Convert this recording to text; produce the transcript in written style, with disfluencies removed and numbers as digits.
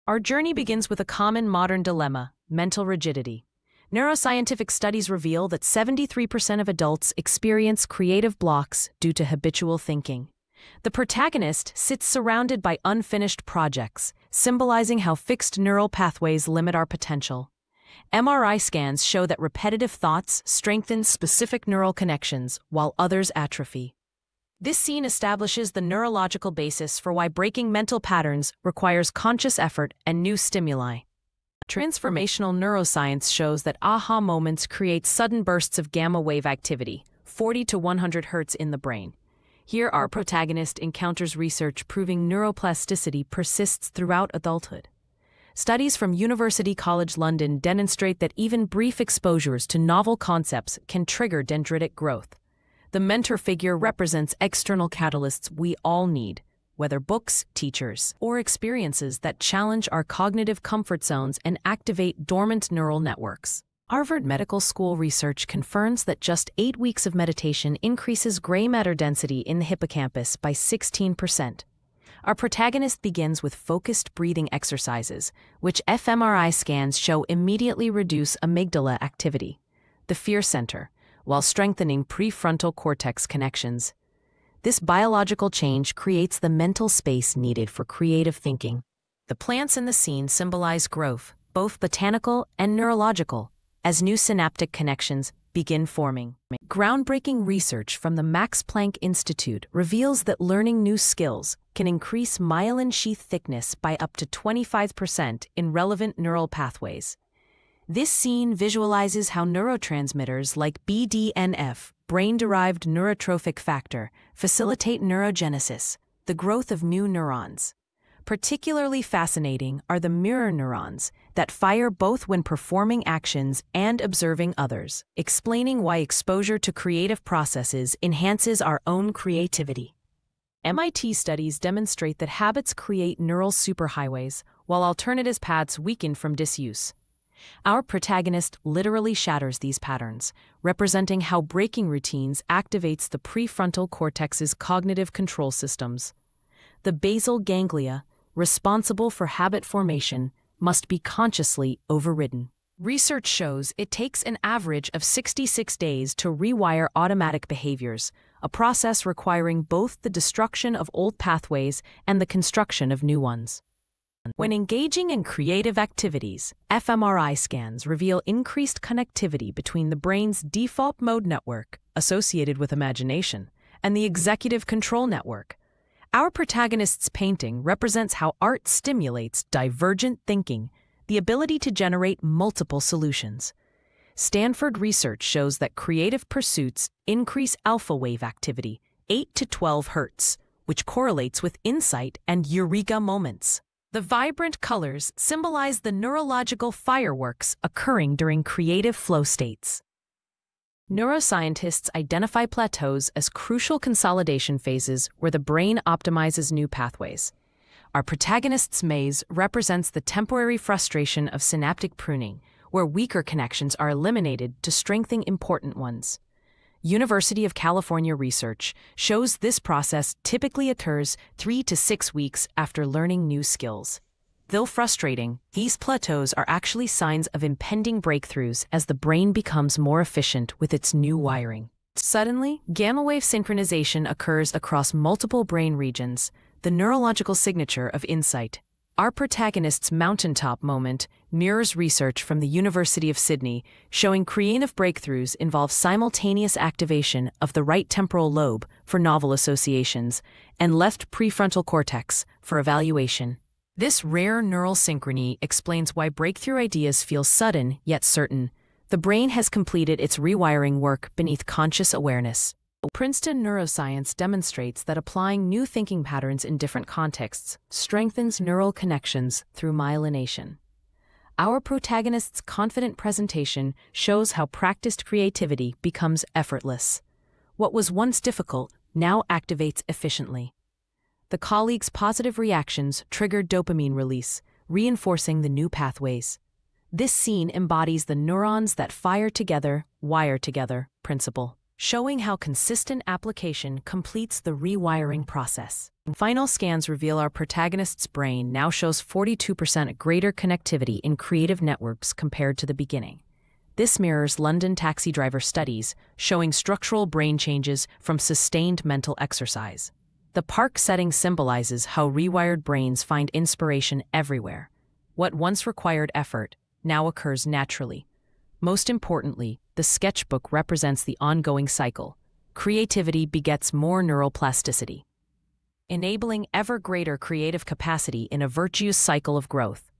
Our journey begins with a common modern dilemma: mental rigidity. Neuroscientific studies reveal that 73% of adults experience creative blocks due to habitual thinking. The protagonist sits surrounded by unfinished projects, symbolizing how fixed neural pathways limit our potential. MRI scans show that repetitive thoughts strengthen specific neural connections while others atrophy. This scene establishes the neurological basis for why breaking mental patterns requires conscious effort and new stimuli. Transformational neuroscience shows that aha moments create sudden bursts of gamma wave activity, 40 to 100 Hz in the brain. Here, our protagonist encounters research proving neuroplasticity persists throughout adulthood. Studies from University College London demonstrate that even brief exposures to novel concepts can trigger dendritic growth. The mentor figure represents external catalysts we all need, whether books, teachers, or experiences that challenge our cognitive comfort zones and activate dormant neural networks. Harvard Medical School research confirms that just 8 weeks of meditation increases gray matter density in the hippocampus by 16%. Our protagonist begins with focused breathing exercises, which fMRI scans show immediately reduce amygdala activity, the fear center, while strengthening prefrontal cortex connections. This biological change creates the mental space needed for creative thinking. The plants in the scene symbolize growth, both botanical and neurological, as new synaptic connections begin forming. Groundbreaking research from the Max Planck Institute reveals that learning new skills can increase myelin sheath thickness by up to 25% in relevant neural pathways. This scene visualizes how neurotransmitters like BDNF, brain-derived neurotrophic factor, facilitate neurogenesis, the growth of new neurons. Particularly fascinating are the mirror neurons that fire both when performing actions and observing others, explaining why exposure to creative processes enhances our own creativity. MIT studies demonstrate that habits create neural superhighways, while alternative paths weaken from disuse. Our protagonist literally shatters these patterns, representing how breaking routines activates the prefrontal cortex's cognitive control systems. The basal ganglia, responsible for habit formation, must be consciously overridden. Research shows it takes an average of 66 days to rewire automatic behaviors, a process requiring both the destruction of old pathways and the construction of new ones. When engaging in creative activities, fMRI scans reveal increased connectivity between the brain's default mode network, associated with imagination, and the executive control network. Our protagonist's painting represents how art stimulates divergent thinking, the ability to generate multiple solutions. Stanford research shows that creative pursuits increase alpha wave activity, 8 to 12 Hz, which correlates with insight and eureka moments. The vibrant colors symbolize the neurological fireworks occurring during creative flow states. Neuroscientists identify plateaus as crucial consolidation phases where the brain optimizes new pathways. Our protagonist's maze represents the temporary frustration of synaptic pruning, where weaker connections are eliminated to strengthen important ones. University of California research shows this process typically occurs 3 to 6 weeks after learning new skills. Though frustrating, these plateaus are actually signs of impending breakthroughs as the brain becomes more efficient with its new wiring. Suddenly, gamma wave synchronization occurs across multiple brain regions, the neurological signature of insight. Our protagonist's mountaintop moment mirrors research from the University of Sydney, showing creative breakthroughs involve simultaneous activation of the right temporal lobe for novel associations and left prefrontal cortex for evaluation. This rare neural synchrony explains why breakthrough ideas feel sudden yet certain. The brain has completed its rewiring work beneath conscious awareness. Princeton Neuroscience demonstrates that applying new thinking patterns in different contexts strengthens neural connections through myelination. Our protagonist's confident presentation shows how practiced creativity becomes effortless. What was once difficult now activates efficiently. The colleagues' positive reactions triggered dopamine release, reinforcing the new pathways. This scene embodies the neurons that fire together, wire together principle, showing how consistent application completes the rewiring process. Final scans reveal our protagonist's brain now shows 42% greater connectivity in creative networks compared to the beginning. This mirrors London taxi driver studies showing structural brain changes from sustained mental exercise. The park setting symbolizes how rewired brains find inspiration everywhere. What once required effort now occurs naturally. Most importantly, the sketchbook represents the ongoing cycle. Creativity begets more neuroplasticity, enabling ever greater creative capacity in a virtuous cycle of growth.